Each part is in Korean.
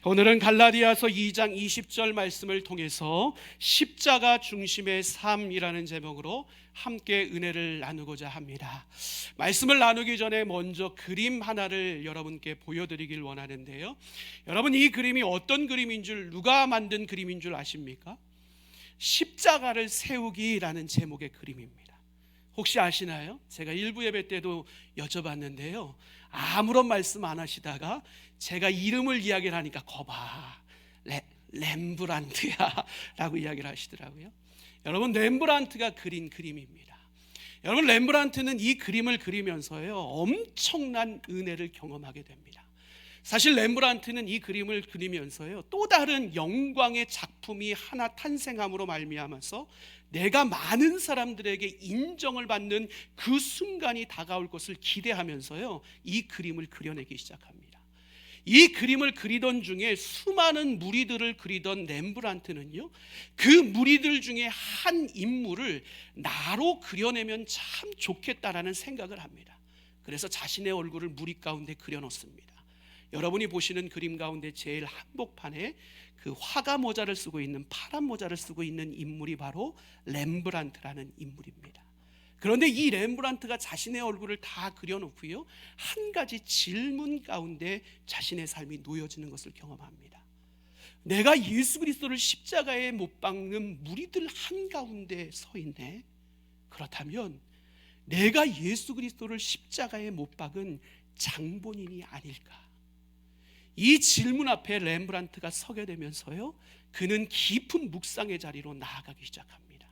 오늘은 갈라디아서 2장 20절 말씀을 통해서 십자가 중심의 삶이라는 제목으로 함께 은혜를 나누고자 합니다. 말씀을 나누기 전에 먼저 그림 하나를 여러분께 보여드리길 원하는데요. 여러분, 이 그림이 어떤 그림인 줄, 누가 만든 그림인 줄 아십니까? 십자가를 세우기라는 제목의 그림입니다. 혹시 아시나요? 제가 일부 예배 때도 여쭤봤는데요, 아무런 말씀 안 하시다가 제가 이름을 이야기를 하니까 거봐, 렘브란트야 라고 이야기를 하시더라고요. 여러분, 렘브란트가 그린 그림입니다. 여러분, 렘브란트는 이 그림을 그리면서요 엄청난 은혜를 경험하게 됩니다. 사실 렘브란트는 이 그림을 그리면서요 또 다른 영광의 작품이 하나 탄생함으로 말미암아서 내가 많은 사람들에게 인정을 받는 그 순간이 다가올 것을 기대하면서요 이 그림을 그려내기 시작합니다. 이 그림을 그리던 중에 수많은 무리들을 그리던 렘브란트는요 그 무리들 중에 한 인물을 나로 그려내면 참 좋겠다라는 생각을 합니다. 그래서 자신의 얼굴을 무리 가운데 그려놓습니다. 여러분이 보시는 그림 가운데 제일 한복판에 그 화가 모자를 쓰고 있는, 파란 모자를 쓰고 있는 인물이 바로 렘브란트라는 인물입니다. 그런데 이 렘브란트가 자신의 얼굴을 다 그려놓고요 한 가지 질문 가운데 자신의 삶이 놓여지는 것을 경험합니다. 내가 예수 그리스도를 십자가에 못 박는 무리들 한가운데 서 있네. 그렇다면 내가 예수 그리스도를 십자가에 못 박은 장본인이 아닐까? 이 질문 앞에 렘브란트가 서게 되면서요 그는 깊은 묵상의 자리로 나아가기 시작합니다.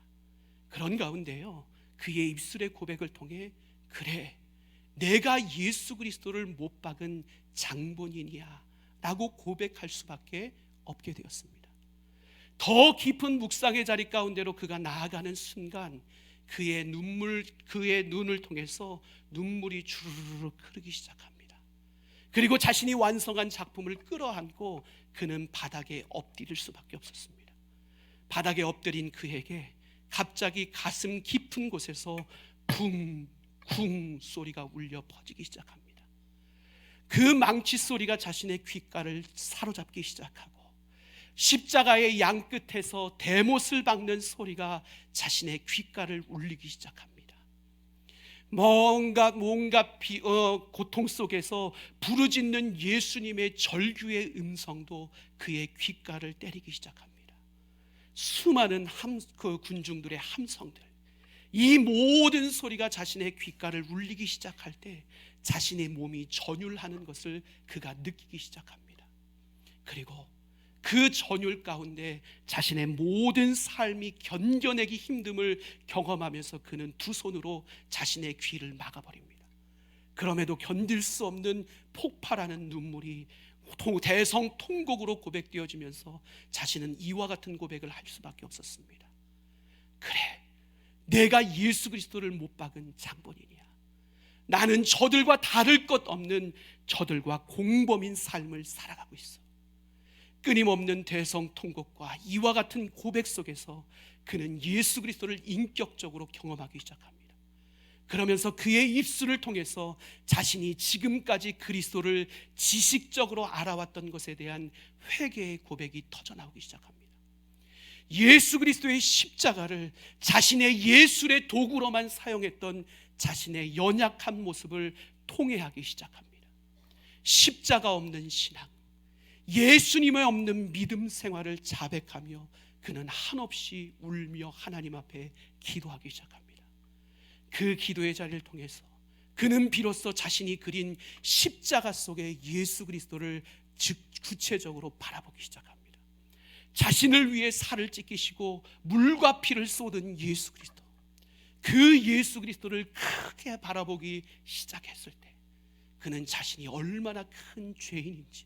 그런 가운데요 그의 입술의 고백을 통해, 그래, 내가 예수 그리스도를 못 박은 장본인이야 라고 고백할 수밖에 없게 되었습니다. 더 깊은 묵상의 자리 가운데로 그가 나아가는 순간 그의 눈을 통해서 눈물이 주르륵 흐르기 시작합니다. 그리고 자신이 완성한 작품을 끌어안고 그는 바닥에 엎드릴 수밖에 없었습니다. 바닥에 엎드린 그에게 갑자기 가슴 깊은 곳에서 쿵쿵 소리가 울려 퍼지기 시작합니다. 그 망치 소리가 자신의 귓가를 사로잡기 시작하고 십자가의 양끝에서 대못을 박는 소리가 자신의 귓가를 울리기 시작합니다. 뭔가 고통 속에서 부르짖는 예수님의 절규의 음성도 그의 귓가를 때리기 시작합니다. 수많은 군중들의 함성들, 이 모든 소리가 자신의 귓가를 울리기 시작할 때 자신의 몸이 전율하는 것을 그가 느끼기 시작합니다. 그리고 그 전율 가운데 자신의 모든 삶이 견뎌내기 힘듦을 경험하면서 그는 두 손으로 자신의 귀를 막아버립니다. 그럼에도 견딜 수 없는 폭발하는 눈물이 대성통곡으로 고백되어지면서 자신은 이와 같은 고백을 할 수밖에 없었습니다. 그래, 내가 예수 그리스도를 못 박은 장본인이야. 나는 저들과 다를 것 없는 저들과 공범인 삶을 살아가고 있어. 끊임없는 대성통곡과 이와 같은 고백 속에서 그는 예수 그리스도를 인격적으로 경험하기 시작합니다. 그러면서 그의 입술을 통해서 자신이 지금까지 그리스도를 지식적으로 알아왔던 것에 대한 회개의 고백이 터져나오기 시작합니다. 예수 그리스도의 십자가를 자신의 예술의 도구로만 사용했던 자신의 연약한 모습을 통회하기 시작합니다. 십자가 없는 신앙, 예수님의 없는 믿음 생활을 자백하며 그는 한없이 울며 하나님 앞에 기도하기 시작합니다. 그 기도의 자리를 통해서 그는 비로소 자신이 그린 십자가 속에 예수 그리스도를 구체적으로 바라보기 시작합니다. 자신을 위해 살을 찢기시고 물과 피를 쏟은 예수 그리스도, 그 예수 그리스도를 크게 바라보기 시작했을 때 그는 자신이 얼마나 큰 죄인인지,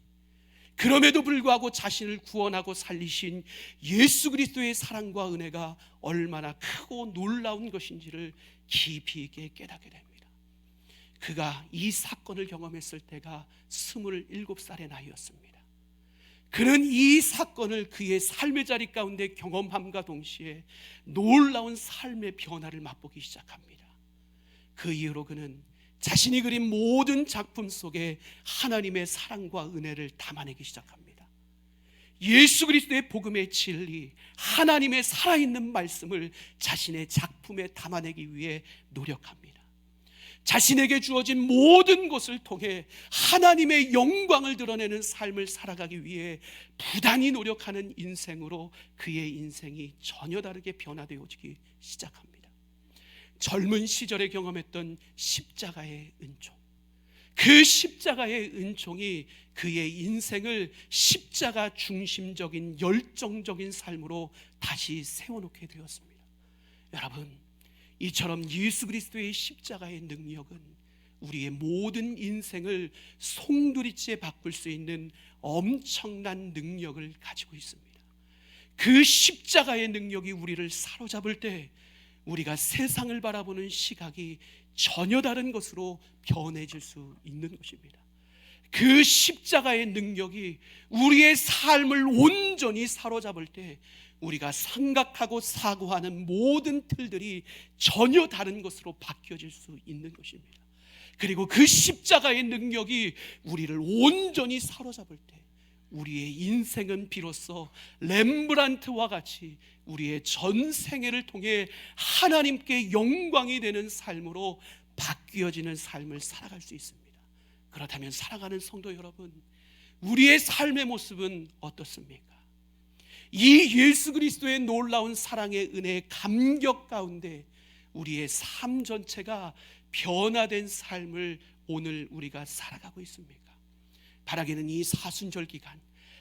그럼에도 불구하고 자신을 구원하고 살리신 예수 그리스도의 사랑과 은혜가 얼마나 크고 놀라운 것인지를 깊이 있게 깨닫게 됩니다. 그가 이 사건을 경험했을 때가 27살의 나이였습니다. 그는 이 사건을 그의 삶의 자리 가운데 경험함과 동시에 놀라운 삶의 변화를 맛보기 시작합니다. 그 이후로 그는 자신이 그린 모든 작품 속에 하나님의 사랑과 은혜를 담아내기 시작합니다. 예수 그리스도의 복음의 진리, 하나님의 살아있는 말씀을 자신의 작품에 담아내기 위해 노력합니다. 자신에게 주어진 모든 것을 통해 하나님의 영광을 드러내는 삶을 살아가기 위해 부단히 노력하는 인생으로 그의 인생이 전혀 다르게 변화되어지기 시작합니다. 젊은 시절에 경험했던 십자가의 은총, 그 십자가의 은총이 그의 인생을 십자가 중심적인 열정적인 삶으로 다시 세워놓게 되었습니다. 여러분, 이처럼 예수 그리스도의 십자가의 능력은 우리의 모든 인생을 송두리째 바꿀 수 있는 엄청난 능력을 가지고 있습니다. 그 십자가의 능력이 우리를 사로잡을 때 우리가 세상을 바라보는 시각이 전혀 다른 것으로 변해질 수 있는 것입니다. 그 십자가의 능력이 우리의 삶을 온전히 사로잡을 때 우리가 생각하고 사고하는 모든 틀들이 전혀 다른 것으로 바뀌어질 수 있는 것입니다. 그리고 그 십자가의 능력이 우리를 온전히 사로잡을 때 우리의 인생은 비로소 렘브란트와 같이 우리의 전 생애를 통해 하나님께 영광이 되는 삶으로 바뀌어지는 삶을 살아갈 수 있습니다. 그렇다면 사랑하는 성도 여러분, 우리의 삶의 모습은 어떻습니까? 이 예수 그리스도의 놀라운 사랑의 은혜의 감격 가운데 우리의 삶 전체가 변화된 삶을 오늘 우리가 살아가고 있습니까? 바라기는 이 사순절 기간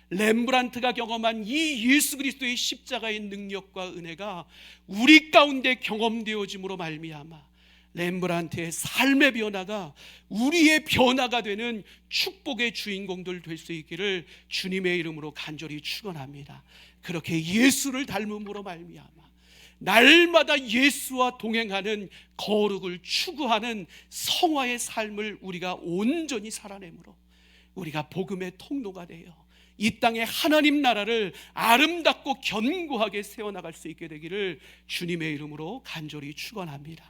렘브란트가 경험한 이 예수 그리스도의 십자가의 능력과 은혜가 우리 가운데 경험되어짐으로 말미암아 렘브란트의 삶의 변화가 우리의 변화가 되는 축복의 주인공들 될 수 있기를 주님의 이름으로 간절히 축원합니다. 그렇게 예수를 닮음으로 말미암아 날마다 예수와 동행하는 거룩을 추구하는 성화의 삶을 우리가 온전히 살아내므로 우리가 복음의 통로가 되어 이 땅에 하나님 나라를 아름답고 견고하게 세워나갈 수 있게 되기를 주님의 이름으로 간절히 축원합니다.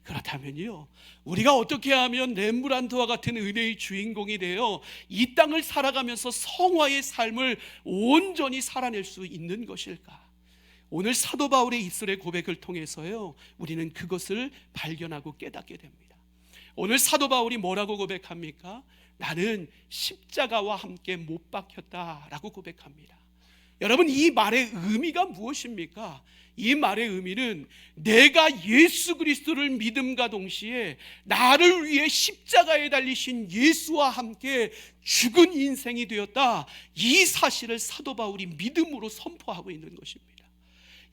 그렇다면요, 우리가 어떻게 하면 렘브란트와 같은 은혜의 주인공이 되어 이 땅을 살아가면서 성화의 삶을 온전히 살아낼 수 있는 것일까? 오늘 사도 바울의 입술의 고백을 통해서요, 우리는 그것을 발견하고 깨닫게 됩니다. 오늘 사도 바울이 뭐라고 고백합니까? 나는 십자가와 함께 못 박혔다라고 고백합니다. 여러분, 이 말의 의미가 무엇입니까? 이 말의 의미는 내가 예수 그리스도를 믿음과 동시에 나를 위해 십자가에 달리신 예수와 함께 죽은 인생이 되었다, 이 사실을 사도 바울이 믿음으로 선포하고 있는 것입니다.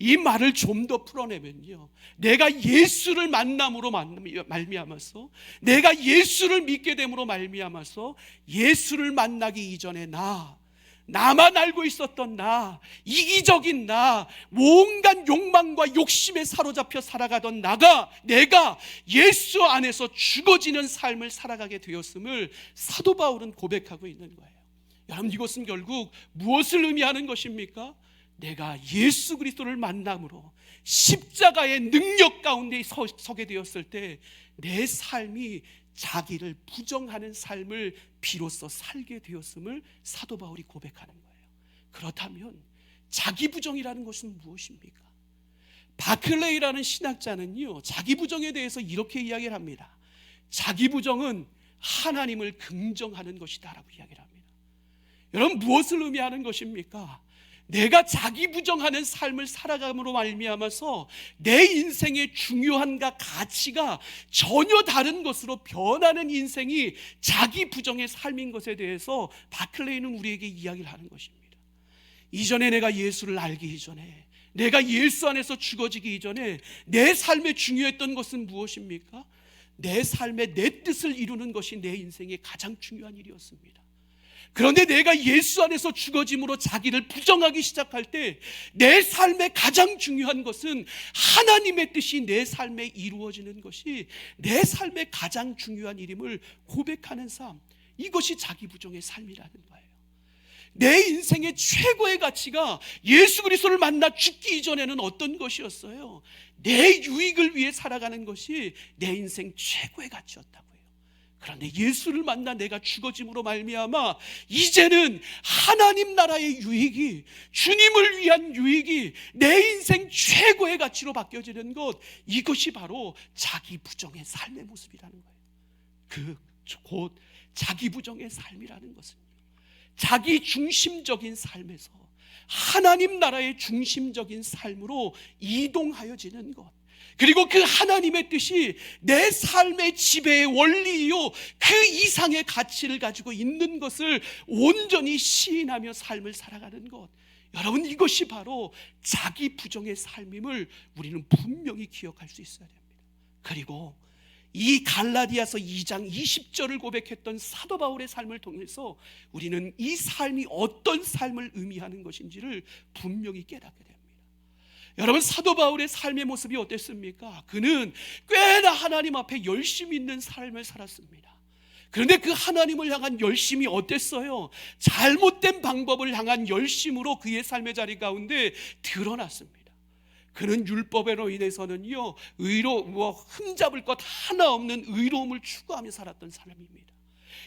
이 말을 좀 더 풀어내면요, 내가 예수를 만남으로 말미암아서, 내가 예수를 믿게 됨으로 말미암아서 예수를 만나기 이전에 나만 알고 있었던 이기적인 온갖 욕망과 욕심에 사로잡혀 살아가던 내가 예수 안에서 죽어지는 삶을 살아가게 되었음을 사도 바울은 고백하고 있는 거예요. 여러분, 이것은 결국 무엇을 의미하는 것입니까? 내가 예수 그리스도를 만남으로 십자가의 능력 가운데 서게 되었을 때 내 삶이 자기를 부정하는 삶을 비로소 살게 되었음을 사도 바울이 고백하는 거예요. 그렇다면 자기 부정이라는 것은 무엇입니까? 바클레이라는 신학자는요, 자기 부정에 대해서 이렇게 이야기를 합니다. 자기 부정은 하나님을 긍정하는 것이다 라고 이야기를 합니다. 여러분, 무엇을 의미하는 것입니까? 내가 자기 부정하는 삶을 살아감으로 말미암아서 내 인생의 중요함과 가치가 전혀 다른 것으로 변하는 인생이 자기 부정의 삶인 것에 대해서 바클레이는 우리에게 이야기를 하는 것입니다. 이전에 내가 예수를 알기 이전에, 내가 예수 안에서 죽어지기 이전에 내 삶에 중요했던 것은 무엇입니까? 내 삶에 내 뜻을 이루는 것이 내 인생의 가장 중요한 일이었습니다. 그런데 내가 예수 안에서 죽어짐으로 자기를 부정하기 시작할 때 내 삶의 가장 중요한 것은 하나님의 뜻이 내 삶에 이루어지는 것이 내 삶의 가장 중요한 일임을 고백하는 삶, 이것이 자기 부정의 삶이라는 거예요. 내 인생의 최고의 가치가 예수 그리스도를 만나 죽기 이전에는 어떤 것이었어요? 내 유익을 위해 살아가는 것이 내 인생 최고의 가치였다고요. 그런데 예수를 만나 내가 죽어짐으로 말미암아 이제는 하나님 나라의 유익이, 주님을 위한 유익이 내 인생 최고의 가치로 바뀌어지는 것, 이것이 바로 자기 부정의 삶의 모습이라는 거예요. 곧 자기 부정의 삶이라는 것은 자기 중심적인 삶에서 하나님 나라의 중심적인 삶으로 이동하여지는 것, 그리고 그 하나님의 뜻이 내 삶의 지배의 원리이요 그 이상의 가치를 가지고 있는 것을 온전히 시인하며 삶을 살아가는 것, 여러분, 이것이 바로 자기 부정의 삶임을 우리는 분명히 기억할 수 있어야 됩니다. 그리고 이 갈라디아서 2장 20절을 고백했던 사도 바울의 삶을 통해서 우리는 이 삶이 어떤 삶을 의미하는 것인지를 분명히 깨닫게 됩니다. 여러분, 사도 바울의 삶의 모습이 어땠습니까? 그는 꽤나 하나님 앞에 열심히 있는 삶을 살았습니다. 그런데 그 하나님을 향한 열심이 어땠어요? 잘못된 방법을 향한 열심으로 그의 삶의 자리 가운데 드러났습니다. 그는 율법으로 인해서는요, 흠잡을 것 하나 없는 의로움을 추구하며 살았던 사람입니다.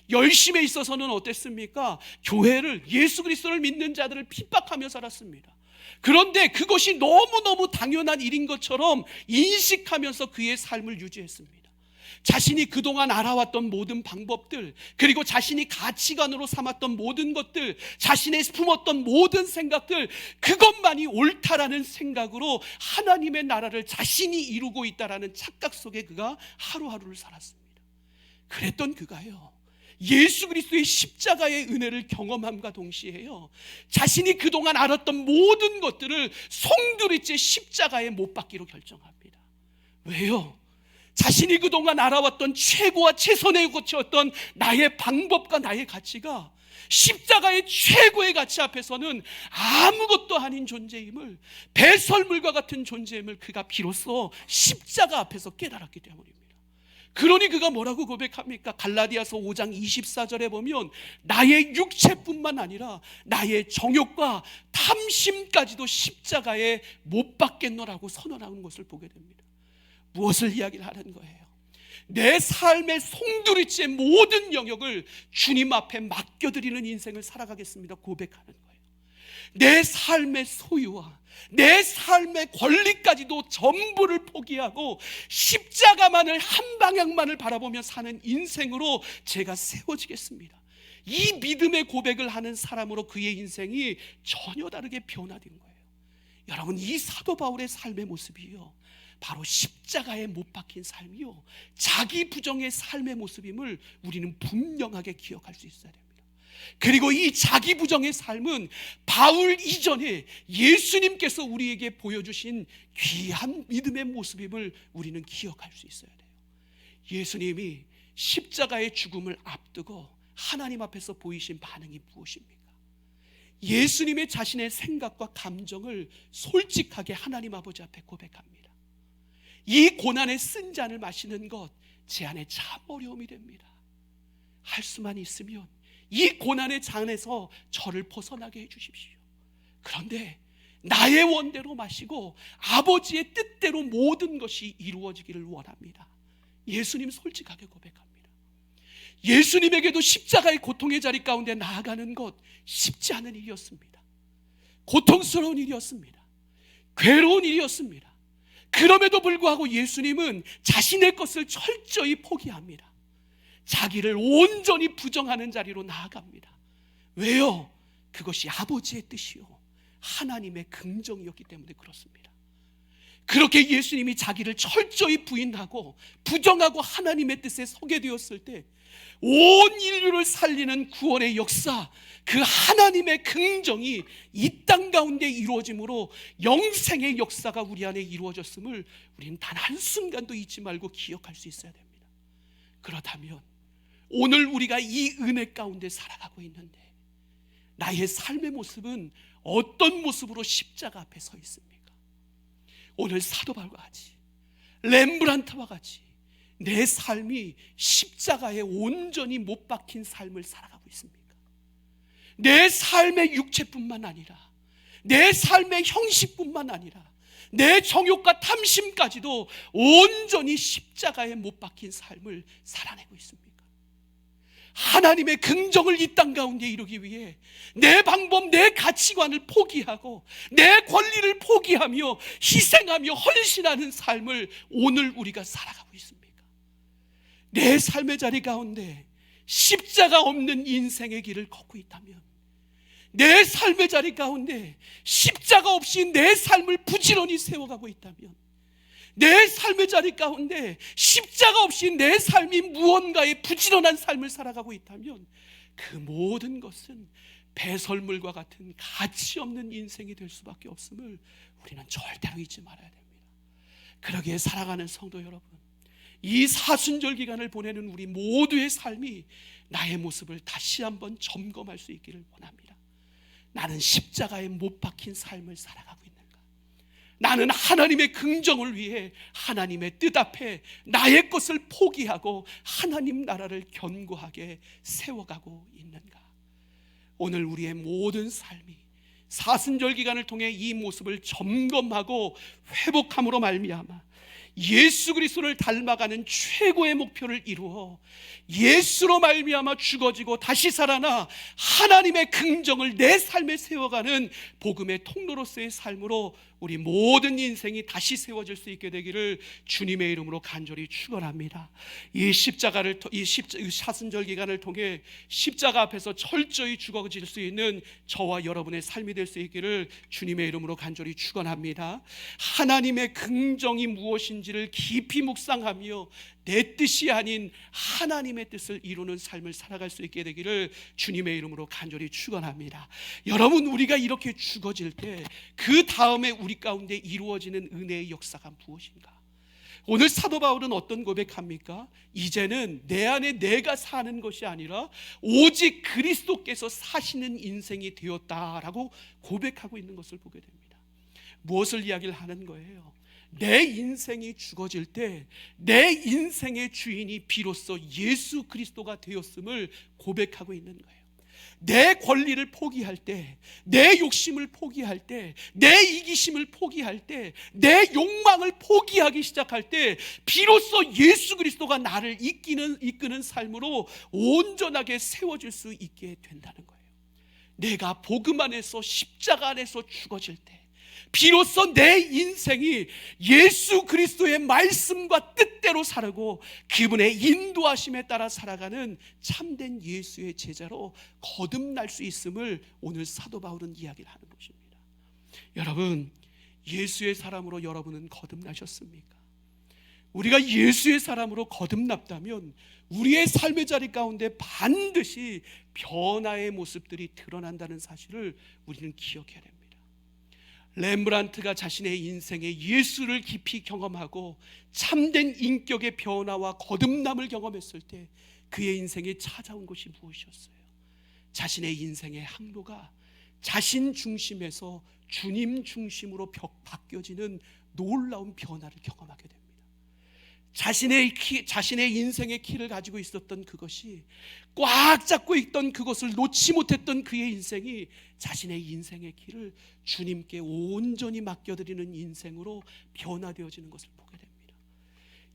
열심에 있어서는 어땠습니까? 교회를, 예수 그리스도를 믿는 자들을 핍박하며 살았습니다. 그런데 그것이 너무너무 당연한 일인 것처럼 인식하면서 그의 삶을 유지했습니다. 자신이 그동안 알아왔던 모든 방법들, 그리고 자신이 가치관으로 삼았던 모든 것들, 자신의 품었던 모든 생각들, 그것만이 옳다라는 생각으로 하나님의 나라를 자신이 이루고 있다라는 착각 속에 그가 하루하루를 살았습니다. 그랬던 그가요, 예수 그리스도의 십자가의 은혜를 경험함과 동시에요, 자신이 그동안 알았던 모든 것들을 송두리째 십자가에 못 박기로 결정합니다. 왜요? 자신이 그동안 알아왔던 최고와 최선의 고치었던 나의 방법과 나의 가치가 십자가의 최고의 가치 앞에서는 아무것도 아닌 존재임을, 배설물과 같은 존재임을 그가 비로소 십자가 앞에서 깨달았기 때문입니다. 그러니 그가 뭐라고 고백합니까? 갈라디아서 5장 24절에 보면 나의 육체뿐만 아니라 나의 정욕과 탐심까지도 십자가에 못 박겠노라고 선언하는 것을 보게 됩니다. 무엇을 이야기를 하는 거예요? 내 삶의 송두리째 모든 영역을 주님 앞에 맡겨드리는 인생을 살아가겠습니다 고백하는 거예요. 내 삶의 소유와 내 삶의 권리까지도 전부를 포기하고 십자가만을, 한 방향만을 바라보며 사는 인생으로 제가 세워지겠습니다. 이 믿음의 고백을 하는 사람으로 그의 인생이 전혀 다르게 변화된 거예요. 여러분, 이 사도 바울의 삶의 모습이요, 바로 십자가에 못 박힌 삶이요, 자기 부정의 삶의 모습임을 우리는 분명하게 기억할 수 있어야 됩니다. 그리고 이 자기 부정의 삶은 바울 이전에 예수님께서 우리에게 보여주신 귀한 믿음의 모습임을 우리는 기억할 수 있어야 돼요. 예수님이 십자가의 죽음을 앞두고 하나님 앞에서 보이신 반응이 무엇입니까? 예수님의 자신의 생각과 감정을 솔직하게 하나님 아버지 앞에 고백합니다. 이 고난의 쓴 잔을 마시는 것 제 안에 참 어려움이 됩니다. 할 수만 있으면 이 고난의 잔에서 저를 벗어나게 해주십시오. 그런데 나의 원대로 마시고 아버지의 뜻대로 모든 것이 이루어지기를 원합니다. 예수님 솔직하게 고백합니다. 예수님에게도 십자가의 고통의 자리 가운데 나아가는 것 쉽지 않은 일이었습니다. 고통스러운 일이었습니다. 괴로운 일이었습니다. 그럼에도 불구하고 예수님은 자신의 것을 철저히 포기합니다. 자기를 온전히 부정하는 자리로 나아갑니다. 왜요? 그것이 아버지의 뜻이요, 하나님의 긍정이었기 때문에 그렇습니다. 그렇게 예수님이 자기를 철저히 부인하고 부정하고 하나님의 뜻에 서게 되었을 때 온 인류를 살리는 구원의 역사, 그 하나님의 긍정이 이 땅 가운데 이루어짐으로 영생의 역사가 우리 안에 이루어졌음을 우리는 단 한순간도 잊지 말고 기억할 수 있어야 됩니다. 그렇다면 오늘 우리가 이 은혜 가운데 살아가고 있는데 나의 삶의 모습은 어떤 모습으로 십자가 앞에 서 있습니까? 오늘 사도 바울과 같이, 렘브란트와 같이 내 삶이 십자가에 온전히 못 박힌 삶을 살아가고 있습니까? 내 삶의 육체뿐만 아니라 내 삶의 형식뿐만 아니라 내 정욕과 탐심까지도 온전히 십자가에 못 박힌 삶을 살아내고 있습니까? 하나님의 긍정을 이 땅 가운데 이루기 위해 내 방법, 내 가치관을 포기하고 내 권리를 포기하며 희생하며 헌신하는 삶을 오늘 우리가 살아가고 있습니까? 내 삶의 자리 가운데 십자가 없는 인생의 길을 걷고 있다면, 내 삶의 자리 가운데 십자가 없이 내 삶을 부지런히 세워가고 있다면, 내 삶의 자리 가운데 십자가 없이 내 삶이 무언가의 부지런한 삶을 살아가고 있다면, 그 모든 것은 배설물과 같은 가치 없는 인생이 될 수밖에 없음을 우리는 절대로 잊지 말아야 됩니다. 그러기에 사랑하는 성도 여러분, 이 사순절 기간을 보내는 우리 모두의 삶이 나의 모습을 다시 한번 점검할 수 있기를 원합니다. 나는 십자가에 못 박힌 삶을 살아가고 있는가? 나는 하나님의 긍정을 위해 하나님의 뜻 앞에 나의 것을 포기하고 하나님 나라를 견고하게 세워가고 있는가? 오늘 우리의 모든 삶이 사순절 기간을 통해 이 모습을 점검하고 회복함으로 말미암아 예수 그리스도를 닮아가는 최고의 목표를 이루어 예수로 말미암아 죽어지고 다시 살아나 하나님의 긍정을 내 삶에 세워가는 복음의 통로로서의 삶으로 우리 모든 인생이 다시 세워질 수 있게 되기를 주님의 이름으로 간절히 축원합니다. 이 사순절 기간을 통해 십자가 앞에서 철저히 죽어질 수 있는 저와 여러분의 삶이 될 수 있기를 주님의 이름으로 간절히 축원합니다. 하나님의 긍정이 무엇인지를 깊이 묵상하며 내 뜻이 아닌 하나님의 뜻을 이루는 삶을 살아갈 수 있게 되기를 주님의 이름으로 간절히 축원합니다. 여러분, 우리가 이렇게 죽어질 때 그 다음에 우리 가운데 이루어지는 은혜의 역사가 무엇인가? 오늘 사도 바울은 어떤 고백합니까? 이제는 내 안에 내가 사는 것이 아니라 오직 그리스도께서 사시는 인생이 되었다라고 고백하고 있는 것을 보게 됩니다. 무엇을 이야기를 하는 거예요? 내 인생이 죽어질 때 내 인생의 주인이 비로소 예수 그리스도가 되었음을 고백하고 있는 거예요. 내 권리를 포기할 때, 내 욕심을 포기할 때, 내 이기심을 포기할 때, 내 욕망을 포기하기 시작할 때 비로소 예수 그리스도가 나를 이끄는 삶으로 온전하게 세워질 수 있게 된다는 거예요. 내가 복음 안에서 십자가 안에서 죽어질 때 비로소 내 인생이 예수 그리스도의 말씀과 뜻대로 살고 그분의 인도하심에 따라 살아가는 참된 예수의 제자로 거듭날 수 있음을 오늘 사도 바울은 이야기를 하는 것입니다. 여러분, 예수의 사람으로 여러분은 거듭나셨습니까? 우리가 예수의 사람으로 거듭났다면 우리의 삶의 자리 가운데 반드시 변화의 모습들이 드러난다는 사실을 우리는 기억해야 됩니다. 렘브란트가 자신의 인생에 예수를 깊이 경험하고 참된 인격의 변화와 거듭남을 경험했을 때 그의 인생에 찾아온 것이 무엇이었어요? 자신의 인생의 항로가 자신 중심에서 주님 중심으로 바뀌어지는 놀라운 변화를 경험하게 됩니다. 자신의 인생의 키를 가지고 있었던 그것이 꽉 잡고 있던 그것을 놓지 못했던 그의 인생이 자신의 인생의 키를 주님께 온전히 맡겨드리는 인생으로 변화되어지는 것을 보게 됩니다.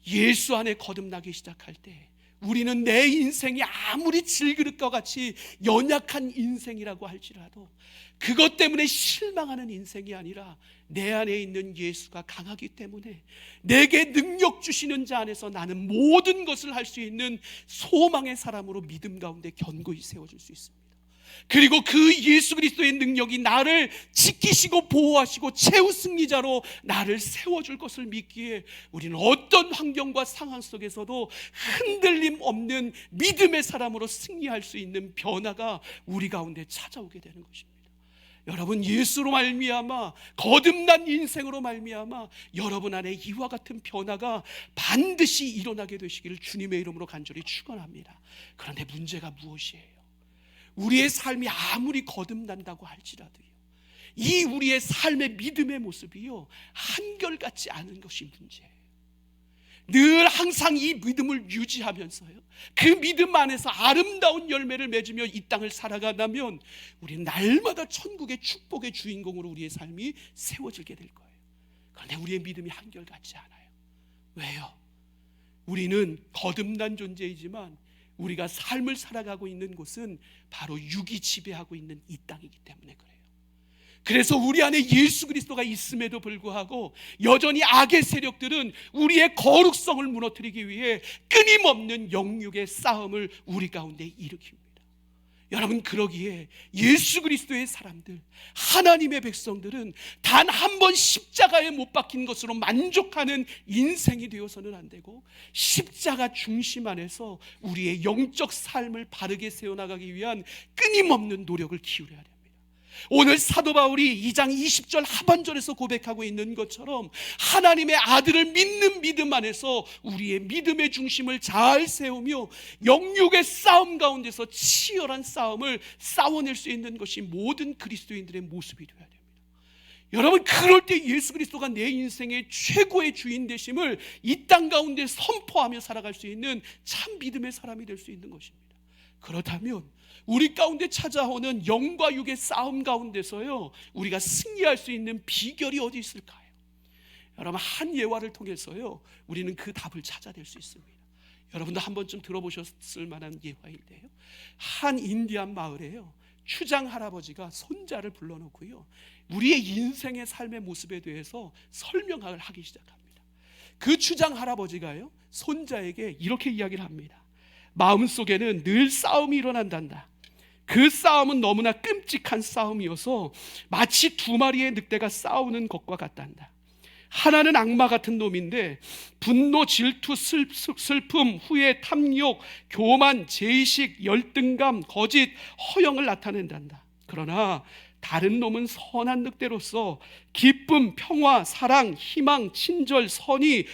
예수 안에 거듭나기 시작할 때 우리는 내 인생이 아무리 질그릇과 같이 연약한 인생이라고 할지라도 그것 때문에 실망하는 인생이 아니라 내 안에 있는 예수가 강하기 때문에 내게 능력 주시는 자 안에서 나는 모든 것을 할 수 있는 소망의 사람으로 믿음 가운데 견고히 세워질 수 있습니다. 그리고 그 예수 그리스도의 능력이 나를 지키시고 보호하시고 최후 승리자로 나를 세워줄 것을 믿기에 우리는 어떤 환경과 상황 속에서도 흔들림 없는 믿음의 사람으로 승리할 수 있는 변화가 우리 가운데 찾아오게 되는 것입니다. 여러분, 예수로 말미암아 거듭난 인생으로 말미암아 여러분 안에 이와 같은 변화가 반드시 일어나게 되시기를 주님의 이름으로 간절히 축원합니다. 그런데 문제가 무엇이에요? 우리의 삶이 아무리 거듭난다고 할지라도요, 이 우리의 삶의 믿음의 모습이요 한결같지 않은 것이 문제예요. 늘 항상 이 믿음을 유지하면서요 그 믿음 안에서 아름다운 열매를 맺으며 이 땅을 살아간다면 우리는 날마다 천국의 축복의 주인공으로 우리의 삶이 세워지게 될 거예요. 그런데 우리의 믿음이 한결같지 않아요. 왜요? 우리는 거듭난 존재이지만 우리가 삶을 살아가고 있는 곳은 바로 육이 지배하고 있는 이 땅이기 때문에 그래요. 그래서 우리 안에 예수 그리스도가 있음에도 불구하고 여전히 악의 세력들은 우리의 거룩성을 무너뜨리기 위해 끊임없는 영육의 싸움을 우리 가운데 일으킵니다. 여러분, 그러기에 예수 그리스도의 사람들, 하나님의 백성들은 단 한 번 십자가에 못 박힌 것으로 만족하는 인생이 되어서는 안 되고, 십자가 중심 안에서 우리의 영적 삶을 바르게 세워나가기 위한 끊임없는 노력을 기울여야 됩니다. 오늘 사도 바울이 2장 20절 하반절에서 고백하고 있는 것처럼 하나님의 아들을 믿는 믿음 안에서 우리의 믿음의 중심을 잘 세우며 영육의 싸움 가운데서 치열한 싸움을 싸워낼 수 있는 것이 모든 그리스도인들의 모습이 되어야 됩니다. 여러분, 그럴 때 예수 그리스도가 내 인생의 최고의 주인 되심을 이 땅 가운데 선포하며 살아갈 수 있는 참 믿음의 사람이 될 수 있는 것입니다. 그렇다면 우리 가운데 찾아오는 영과 육의 싸움 가운데서요, 우리가 승리할 수 있는 비결이 어디 있을까요? 여러분, 한 예화를 통해서요, 우리는 그 답을 찾아낼 수 있습니다. 여러분도 한 번쯤 들어보셨을 만한 예화인데요, 한 인디안 마을에요, 추장 할아버지가 손자를 불러놓고요, 우리의 인생의 삶의 모습에 대해서 설명을 하기 시작합니다. 그 추장 할아버지가요, 손자에게 이렇게 이야기를 합니다. 마음속에는 늘 싸움이 일어난단다. 그 싸움은 너무나 끔찍한 싸움이어서 마치 두 마리의 늑대가 싸우는 것과 같단다. 하나는 악마 같은 놈인데 분노, 질투, 슬픔, 후회, 탐욕, 교만, 제의식, 열등감, 거짓, 허영을 나타낸단다. 그러나 다른 놈은 선한 늑대로서 기쁨, 평화, 사랑, 희망, 친절, 선의,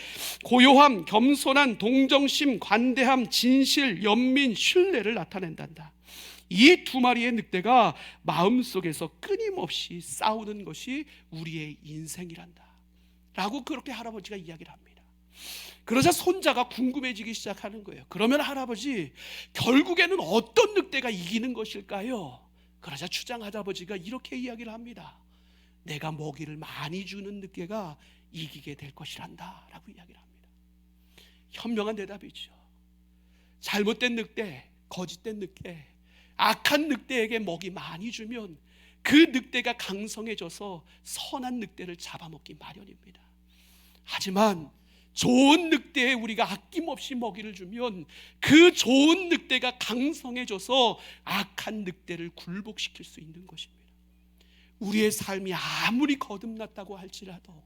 고요함, 겸손한 동정심, 관대함, 진실, 연민, 신뢰를 나타낸단다. 이 두 마리의 늑대가 마음속에서 끊임없이 싸우는 것이 우리의 인생이란다 라고 그렇게 할아버지가 이야기를 합니다. 그러자 손자가 궁금해지기 시작하는 거예요. 그러면 할아버지, 결국에는 어떤 늑대가 이기는 것일까요? 그러자 추장 할아버지가 이렇게 이야기를 합니다. 내가 먹이를 많이 주는 늑대가 이기게 될 것이란다 라고 이야기를 합니다. 현명한 대답이죠. 잘못된 늑대, 거짓된 늑대, 악한 늑대에게 먹이 많이 주면 그 늑대가 강성해져서 선한 늑대를 잡아먹기 마련입니다. 하지만 좋은 늑대에 우리가 아낌없이 먹이를 주면 그 좋은 늑대가 강성해져서 악한 늑대를 굴복시킬 수 있는 것입니다. 우리의 삶이 아무리 거듭났다고 할지라도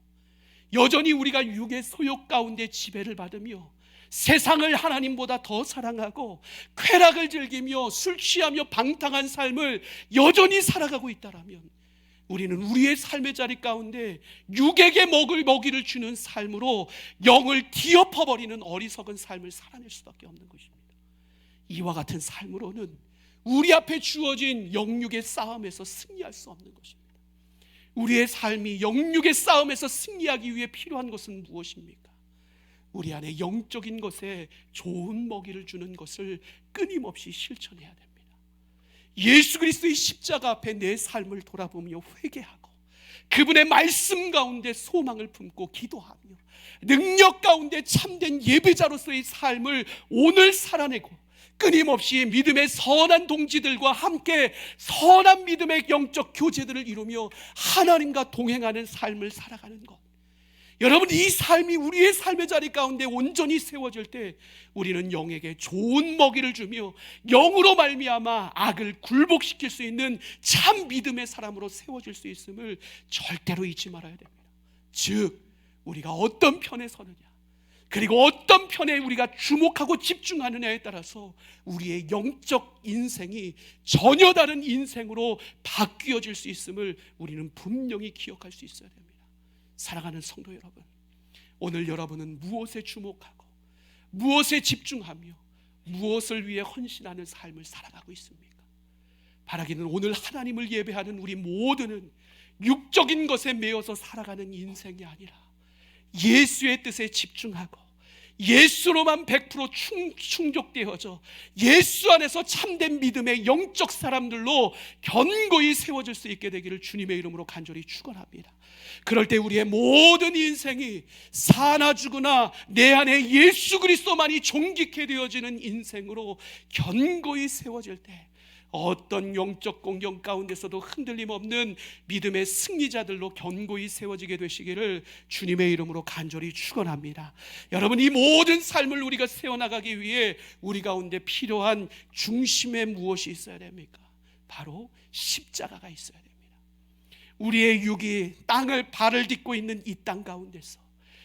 여전히 우리가 육의 소욕 가운데 지배를 받으며 세상을 하나님보다 더 사랑하고 쾌락을 즐기며 술 취하며 방탕한 삶을 여전히 살아가고 있다라면 우리는 우리의 삶의 자리 가운데 육에게 먹을 먹이를 주는 삶으로 영을 뒤엎어버리는 어리석은 삶을 살아낼 수밖에 없는 것입니다. 이와 같은 삶으로는 우리 앞에 주어진 영육의 싸움에서 승리할 수 없는 것입니다. 우리의 삶이 영육의 싸움에서 승리하기 위해 필요한 것은 무엇입니까? 우리 안에 영적인 것에 좋은 먹이를 주는 것을 끊임없이 실천해야 됩니다. 예수 그리스도의 십자가 앞에 내 삶을 돌아보며 회개하고 그분의 말씀 가운데 소망을 품고 기도하며 능력 가운데 참된 예배자로서의 삶을 오늘 살아내고 끊임없이 믿음의 선한 동지들과 함께 선한 믿음의 영적 교제들을 이루며 하나님과 동행하는 삶을 살아가는 것, 여러분, 이 삶이 우리의 삶의 자리 가운데 온전히 세워질 때 우리는 영에게 좋은 먹이를 주며 영으로 말미암아 악을 굴복시킬 수 있는 참 믿음의 사람으로 세워질 수 있음을 절대로 잊지 말아야 됩니다. 즉, 우리가 어떤 편에 서느냐, 그리고 어떤 편에 우리가 주목하고 집중하느냐에 따라서 우리의 영적 인생이 전혀 다른 인생으로 바뀌어질 수 있음을 우리는 분명히 기억할 수 있어야 됩니다. 사랑하는 성도 여러분, 오늘 여러분은 무엇에 주목하고 무엇에 집중하며 무엇을 위해 헌신하는 삶을 살아가고 있습니까? 바라기는 오늘 하나님을 예배하는 우리 모두는 육적인 것에 매여서 살아가는 인생이 아니라 예수의 뜻에 집중하고 예수로만 100% 충족되어져 예수 안에서 참된 믿음의 영적 사람들로 견고히 세워질 수 있게 되기를 주님의 이름으로 간절히 축원합니다. 그럴 때 우리의 모든 인생이 사나 죽으나 내 안에 예수 그리스도만이 존귀케 되어지는 인생으로 견고히 세워질 때 어떤 영적 공경 가운데서도 흔들림 없는 믿음의 승리자들로 견고히 세워지게 되시기를 주님의 이름으로 간절히 축원합니다. 여러분, 이 모든 삶을 우리가 세워나가기 위해 우리 가운데 필요한 중심에 무엇이 있어야 됩니까? 바로 십자가가 있어야 됩니다. 우리의 육이 땅을 발을 딛고 있는 이 땅 가운데서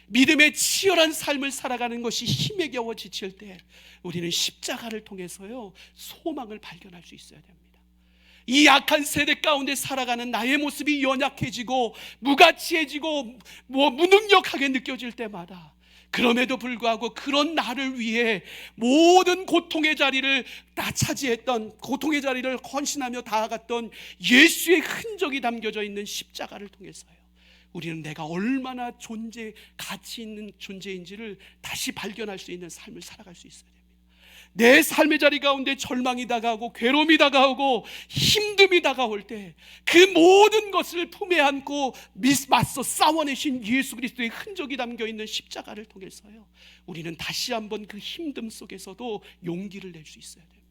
믿음의 치열한 삶을 살아가는 것이 힘에 겨워 지칠 때 우리는 십자가를 통해서요 소망을 발견할 수 있어야 됩니다. 이 약한 세대 가운데 살아가는 나의 모습이 연약해지고 무가치해지고 무능력하게 느껴질 때마다 그럼에도 불구하고 그런 나를 위해 모든 고통의 자리를 다 차지했던, 고통의 자리를 헌신하며 다가갔던 예수의 흔적이 담겨져 있는 십자가를 통해서요 우리는 내가 얼마나 가치 있는 존재인지를 다시 발견할 수 있는 삶을 살아갈 수 있어야 됩니다. 내 삶의 자리 가운데 절망이 다가오고 괴로움이 다가오고 힘듦이 다가올 때 그 모든 것을 품에 안고 맞서 싸워내신 예수 그리스도의 흔적이 담겨있는 십자가를 통해서요 우리는 다시 한번 그 힘듦 속에서도 용기를 낼 수 있어야 됩니다.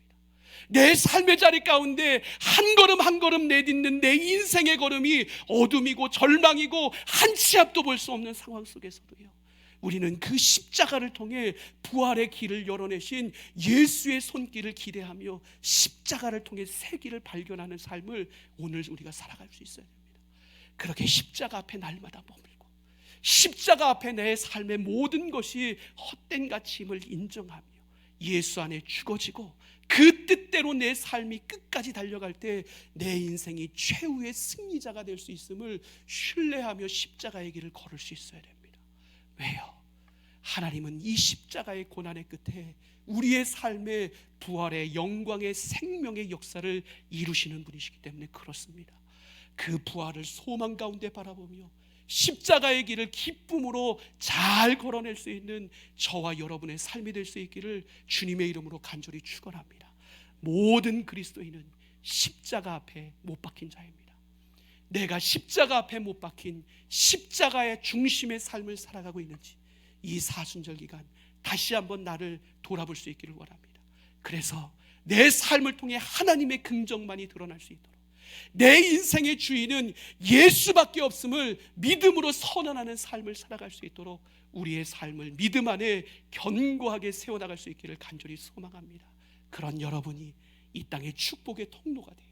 내 삶의 자리 가운데 한 걸음 한 걸음 내딛는 내 인생의 걸음이 어둠이고 절망이고 한 치 앞도 볼 수 없는 상황 속에서도요 우리는 그 십자가를 통해 부활의 길을 열어내신 예수의 손길을 기대하며 십자가를 통해 새 길을 발견하는 삶을 오늘 우리가 살아갈 수 있어야 됩니다. 그렇게 십자가 앞에 날마다 머물고 십자가 앞에 내 삶의 모든 것이 헛된 가치임을 인정하며 예수 안에 죽어지고 그 뜻대로 내 삶이 끝까지 달려갈 때 내 인생이 최후의 승리자가 될 수 있음을 신뢰하며 십자가의 길을 걸을 수 있어야 됩니다. 왜요? 하나님은 이 십자가의 고난의 끝에 우리의 삶의 부활의 영광의 생명의 역사를 이루시는 분이시기 때문에 그렇습니다. 그 부활을 소망 가운데 바라보며 십자가의 길을 기쁨으로 잘 걸어낼 수 있는 저와 여러분의 삶이 될 수 있기를 주님의 이름으로 간절히 축원합니다. 모든 그리스도인은 십자가 앞에 못 박힌 자입니다. 내가 십자가 앞에 못 박힌 십자가의 중심의 삶을 살아가고 있는지 이 사순절 기간 다시 한번 나를 돌아볼 수 있기를 원합니다. 그래서 내 삶을 통해 하나님의 긍정만이 드러날 수 있도록 내 인생의 주인은 예수밖에 없음을 믿음으로 선언하는 삶을 살아갈 수 있도록 우리의 삶을 믿음 안에 견고하게 세워나갈 수 있기를 간절히 소망합니다. 그런 여러분이 이 땅의 축복의 통로가 되어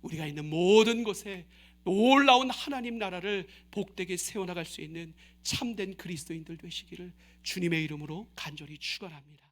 우리가 있는 모든 곳에 놀라운 하나님 나라를 복되게 세워나갈 수 있는 참된 그리스도인들 되시기를 주님의 이름으로 간절히 축원합니다.